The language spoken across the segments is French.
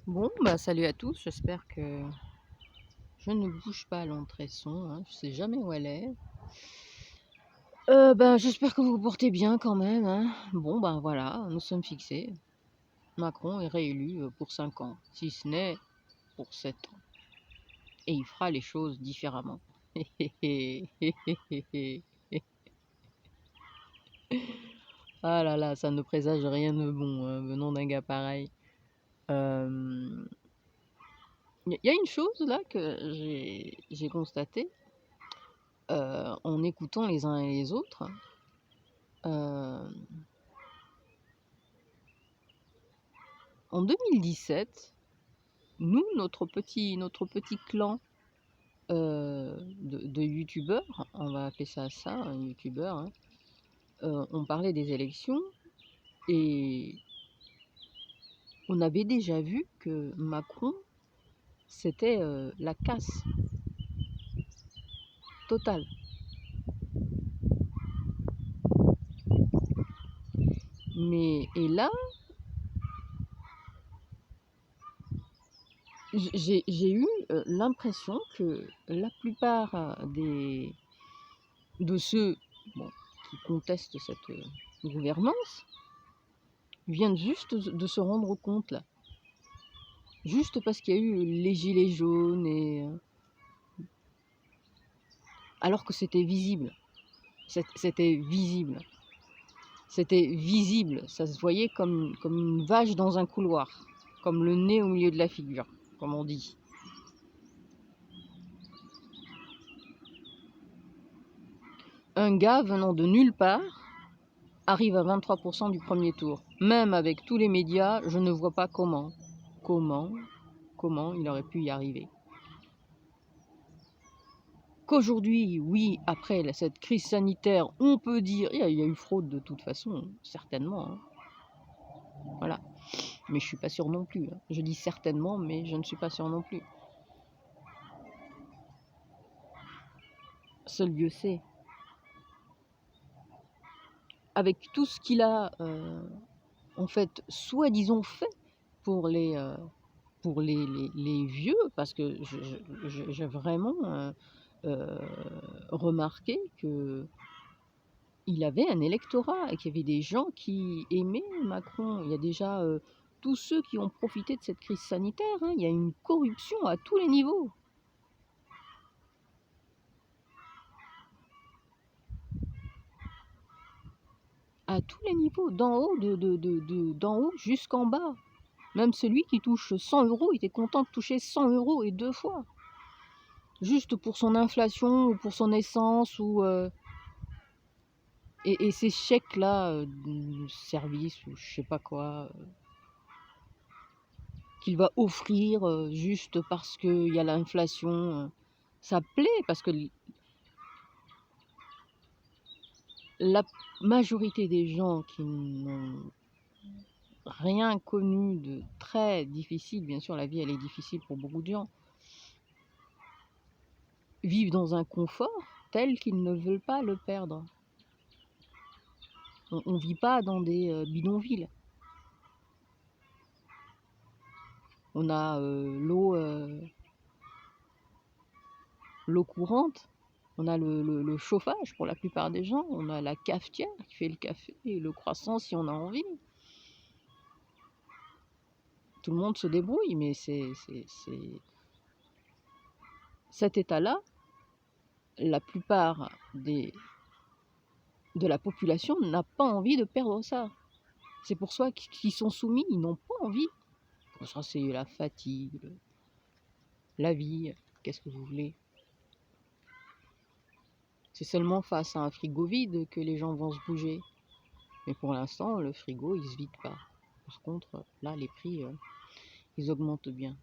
Bon, bah, salut à tous, j'espère que je ne bouge pas à l'entrée son, hein, je sais jamais où elle est. Ben, j'espère que vous vous portez bien quand même, hein. Bon, ben, voilà, nous sommes fixés. Macron est réélu, pour 5 ans, si ce n'est pour 7 ans et il fera les choses différemment. Ah là là, ça ne présage rien de bon, venant d'un gars pareil. Il y a une chose là que j'ai constatée, en écoutant les uns et les autres. Hem, En 2017, nous, notre petit clan, de youtubeurs, on va appeler ça, un youtubeur, hein, on parlait des élections et on avait déjà vu que Macron, c'était, la casse totale. Mais et là, j'ai eu, l'impression que la plupart, de ceux, bon, qui contestent cette, gouvernance, viennent juste de se rendre compte là. Juste parce qu'il y a eu les gilets jaunes alors que c'était visible. C'était visible. C'était visible. Ça se voyait comme une vache dans un couloir. Comme le nez au milieu de la figure, comme on dit. Un gars venant de nulle part arrive à 23% du premier tour. Même avec tous les médias, je ne vois pas comment il aurait pu y arriver. Qu'aujourd'hui, oui, après cette crise sanitaire, on peut dire, il y a eu fraude de toute façon, certainement, hein. Voilà. Mais je suis pas sûre non plus, hein. Je dis certainement, mais je ne suis pas sûre non plus. Seul Dieu sait. Avec tout ce qu'il a, en fait, soi-disant fait pour les vieux, parce que j'ai vraiment euh, remarqué que il avait un électorat et qu'il y avait des gens qui aimaient Macron. Il y a déjà tous ceux qui ont profité de cette crise sanitaire, hein. Il y a une corruption à tous les niveaux. À tous les niveaux, d'en haut, d'en haut jusqu'en bas. Même celui qui touche 100 euros, il était content de toucher 100 euros et 2 fois. Juste pour son inflation ou pour son essence et ces chèques-là, de service ou je sais pas quoi, qu'il va offrir juste parce qu'il y a l'inflation. Ça plaît parce que la majorité des gens qui n'ont rien connu de très difficile, bien sûr la vie elle est difficile pour beaucoup de gens, vivent dans un confort tel qu'ils ne veulent pas le perdre. On ne vit pas dans des bidonvilles. On a l'eau courante, on a le chauffage pour la plupart des gens, on a la cafetière qui fait le café et le croissant si on a envie. Tout le monde se débrouille, mais cet état-là, la plupart de la population n'a pas envie de perdre ça. C'est pour ça qu'ils sont soumis, ils n'ont pas envie. Pour ça, c'est la fatigue, la vie, qu'est-ce que vous voulez. C'est seulement face à un frigo vide que les gens vont se bouger. Mais pour l'instant, le frigo, il ne se vide pas. Par contre, là, les prix, ils augmentent bien.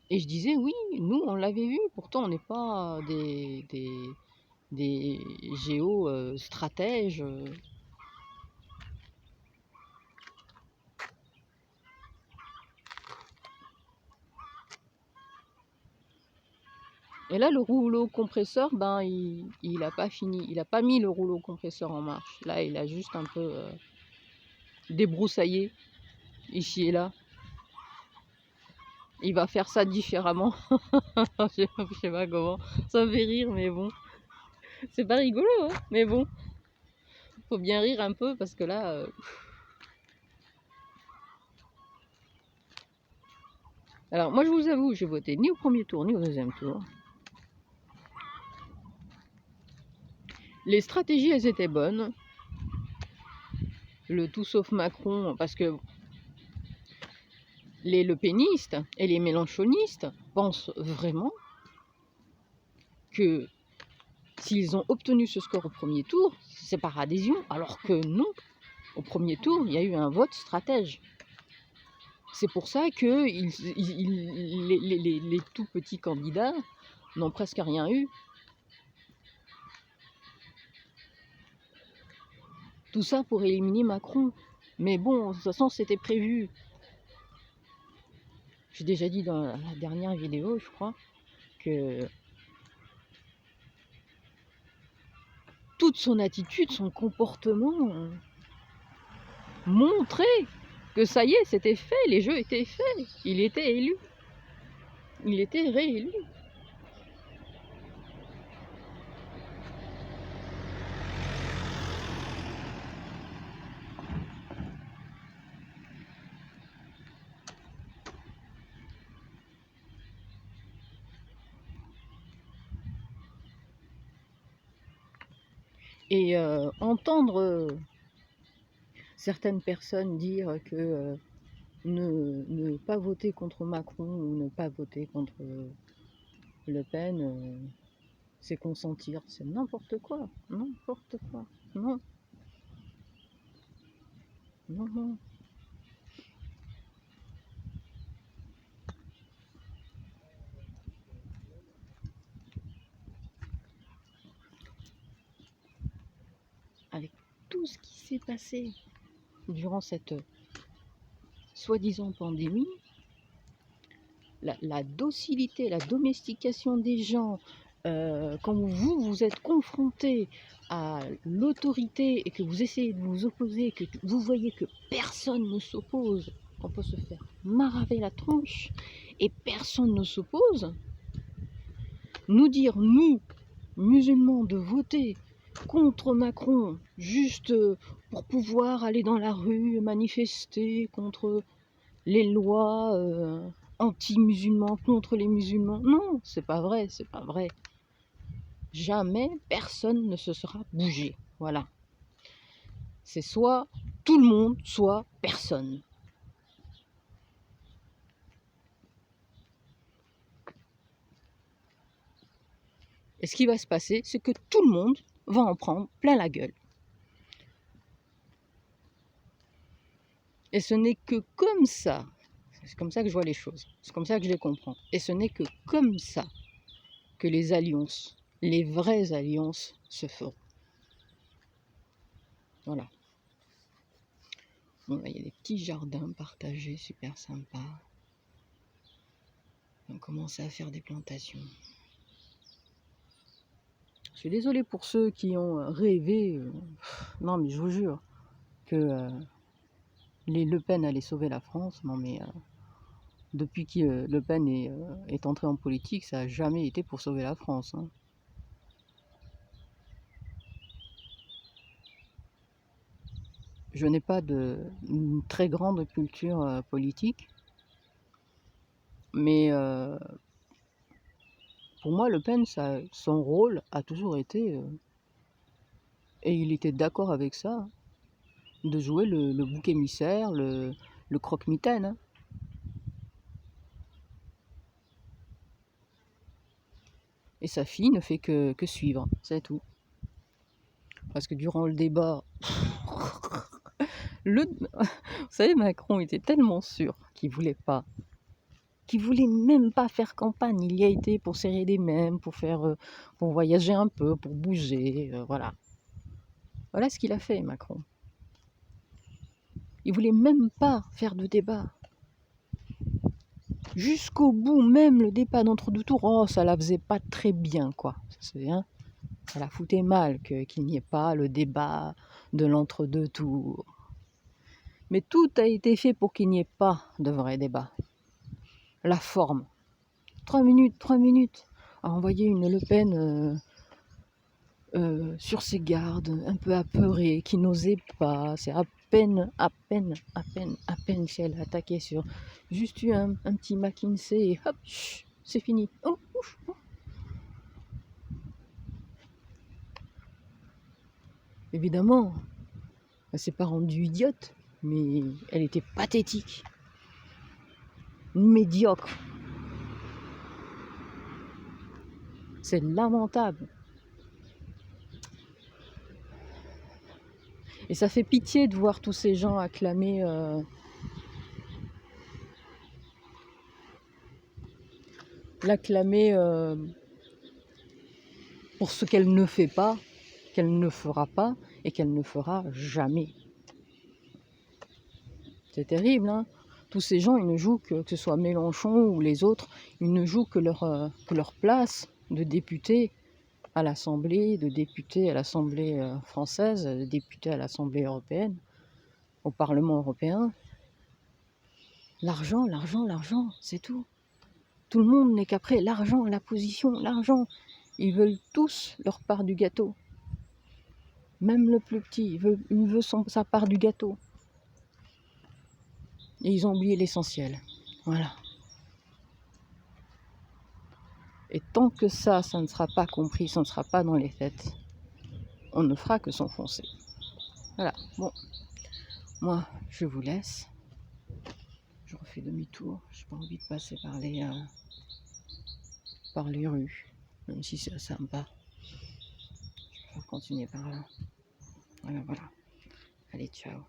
Et je disais, oui, nous, on l'avait vu. Pourtant, on n'est pas des géostratèges. Et là, le rouleau compresseur, ben, il a pas fini. Il n'a pas mis le rouleau compresseur en marche. Là, il a juste un peu débroussaillé. ici et là. Il va faire ça différemment. Je sais pas comment. Ça me fait rire, mais bon. C'est pas rigolo, hein, mais bon. Faut bien rire un peu parce que là... Alors, moi, je vous avoue, j'ai voté ni au premier tour, ni au deuxième tour. Les stratégies, elles étaient bonnes. Le tout sauf Macron, parce que les lepénistes et les mélenchonistes pensent vraiment que s'ils ont obtenu ce score au premier tour, c'est par adhésion, alors que non. Au premier tour, il y a eu un vote stratège. C'est pour ça que les tout petits candidats n'ont presque rien eu. Tout ça pour éliminer Macron. Mais bon, de toute façon, c'était prévu. J'ai déjà dit dans la dernière vidéo, je crois, que toute son attitude, son comportement montrait que ça y est, c'était fait, les jeux étaient faits. Il était élu. Il était réélu. Et entendre certaines personnes dire que ne pas voter contre Macron ou ne pas voter contre Le Pen, c'est consentir. C'est n'importe quoi. N'importe quoi. Non. Non, non. Avec tout ce qui s'est passé durant cette soi-disant pandémie, la docilité, la domestication des gens, quand vous êtes confronté à l'autorité et que vous essayez de vous opposer, que vous voyez que personne ne s'oppose, qu'on peut se faire maraver la tronche et personne ne s'oppose, nous dire, nous, musulmans, de voter contre Macron juste pour pouvoir aller dans la rue, manifester contre les lois anti-musulmans, contre les musulmans. Non, c'est pas vrai, c'est pas vrai. Jamais personne ne se sera bougé. Voilà. C'est soit tout le monde, soit personne. Et ce qui va se passer, c'est que tout le monde va en prendre plein la gueule. Et ce n'est que comme ça, c'est comme ça que je vois les choses, c'est comme ça que je les comprends. Et ce n'est que comme ça que les alliances, les vraies alliances se feront. Voilà. Bon, là, il y a des petits jardins partagés, super sympas. On commence à faire des plantations. Je suis désolée pour ceux qui ont rêvé, non mais je vous jure, que les Le Pen allaient sauver la France. Non mais depuis que Le Pen est entré en politique, ça n'a jamais été pour sauver la France. Hein. Je n'ai pas une très grande culture politique, mais pour moi, Le Pen, son rôle a toujours été, et il était d'accord avec ça, de jouer le bouc émissaire, le croque-mitaine. Hein. Et sa fille ne fait que suivre, c'est tout. Parce que durant le débat, vous savez, Macron était tellement sûr qu'il voulait même pas faire campagne. Il y a été pour serrer des mèmes, pour voyager un peu, pour bouger, voilà. Voilà ce qu'il a fait, Macron. Il voulait même pas faire de débat. Jusqu'au bout, même le débat d'entre-deux tours, oh, ça la faisait pas très bien, quoi. Ça la foutait mal qu'il n'y ait pas le débat de l'entre-deux tours. Mais tout a été fait pour qu'il n'y ait pas de vrai débat. La forme. 3 minutes, à envoyer une Le Pen sur ses gardes, un peu apeurée, qui n'osait pas. C'est à peine si elle attaquait sur juste eu un petit McKinsey et hop, c'est fini. Oh, ouf, oh. Évidemment, elle s'est pas rendue idiote, mais elle était pathétique, médiocre. C'est lamentable. Et ça fait pitié de voir tous ces gens acclamer l'acclamer pour ce qu'elle ne fait pas, qu'elle ne fera pas et qu'elle ne fera jamais. C'est terrible, hein. Tous ces gens, ils ne jouent que ce soit Mélenchon ou les autres, ils ne jouent que leur place de député à l'Assemblée, de député à l'Assemblée française, de député à l'Assemblée européenne, au Parlement européen. L'argent, l'argent, l'argent, c'est tout. Tout le monde n'est qu'après l'argent, la position, l'argent. Ils veulent tous leur part du gâteau. Même le plus petit, il veut sa part du gâteau. Et ils ont oublié l'essentiel. Voilà. Et tant que ça ne sera pas compris, ça ne sera pas dans les têtes, on ne fera que s'enfoncer. Voilà. Bon, moi, je vous laisse. Je refais demi-tour. Je n'ai pas envie de passer par les rues, même si c'est sympa. Je vais continuer par là. Voilà, voilà. Allez, ciao.